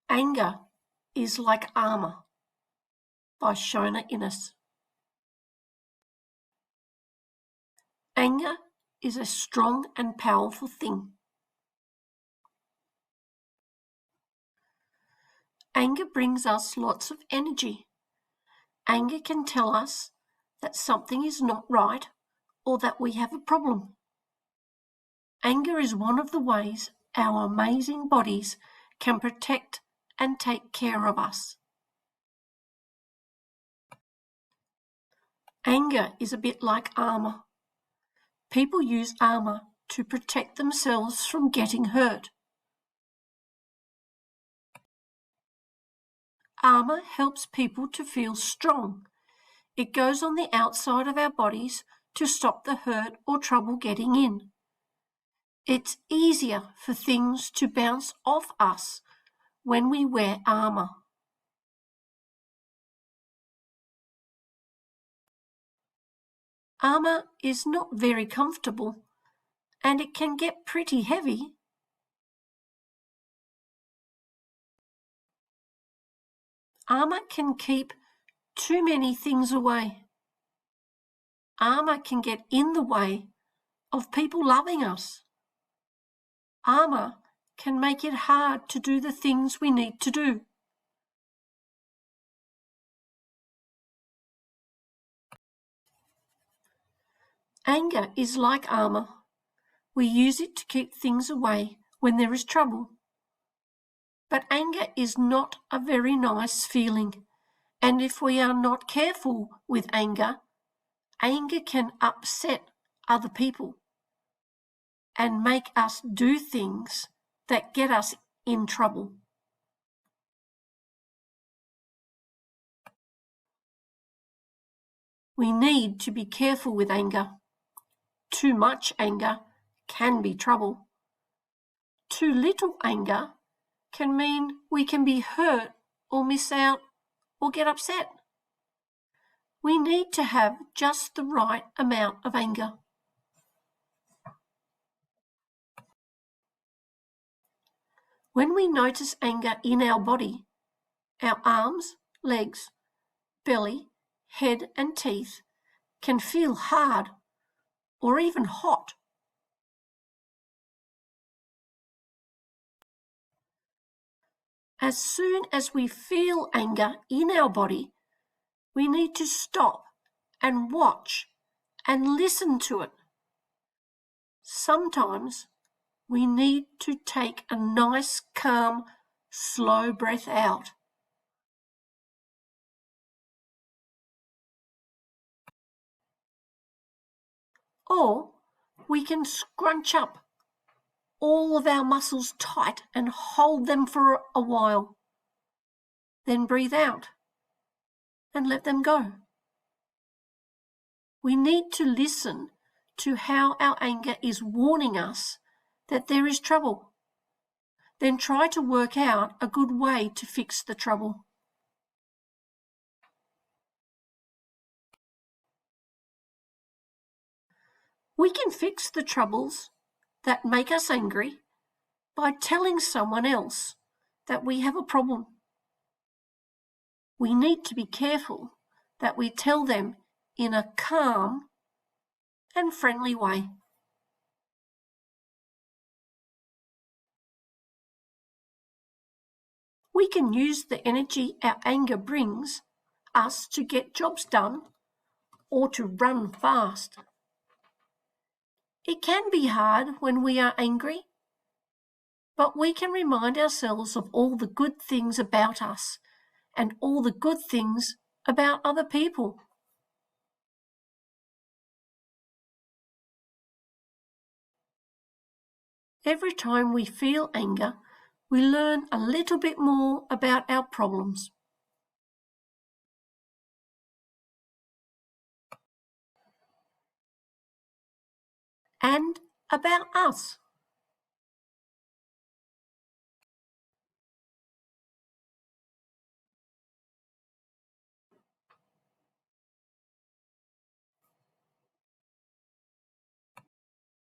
Anger is like armour by Shona. Anger is a strong and powerful thing. Anger brings us lots of energy. Anger can tell us that something is not right or that we have a problem. Anger is one of the ways our amazing bodies can protect and take care of us. Anger is a bit like armour. People use armour to protect themselves from getting hurt. Armour helps people to feel strong. It goes on the outside of our bodies to stop the hurt or trouble getting in. It's easier for things to bounce off us when we wear armour. Armour is not very comfortable and it can get pretty heavy. Armour can keep too many things away. Armour can get in the way of people loving us. Armour can make it hard to do the things we need to do. Anger is like armour. We use it to keep things away when there is trouble. But anger is not a very nice feeling, and if we are not careful with anger, anger can upset other people and make us do things that get us in trouble. We need to be careful with anger. Too much anger can be trouble. Too little anger can mean we can be hurt or miss out or get upset. We need to have just the right amount of anger. When we notice anger in our body, our arms, legs, belly, head and teeth can feel hard or even hot. As soon as we feel anger in our body, we need to stop and watch and listen to it. Sometimes we need to take a nice, calm, slow breath out. Or we can scrunch up all of our muscles tight and hold them for a while. Then breathe out and let them go. We need to listen to how our anger is warning us that there is trouble. Then try to work out a good way to fix the trouble. We can fix the troubles that make us angry by telling someone else that we have a problem. We need to be careful that we tell them in a calm and friendly way. We can use the energy our anger brings us to get jobs done or to run fast. It can be hard when we are angry, but we can remind ourselves of all the good things about us and all the good things about other people. Every time we feel anger, we learn a little bit more about our problems. And about us.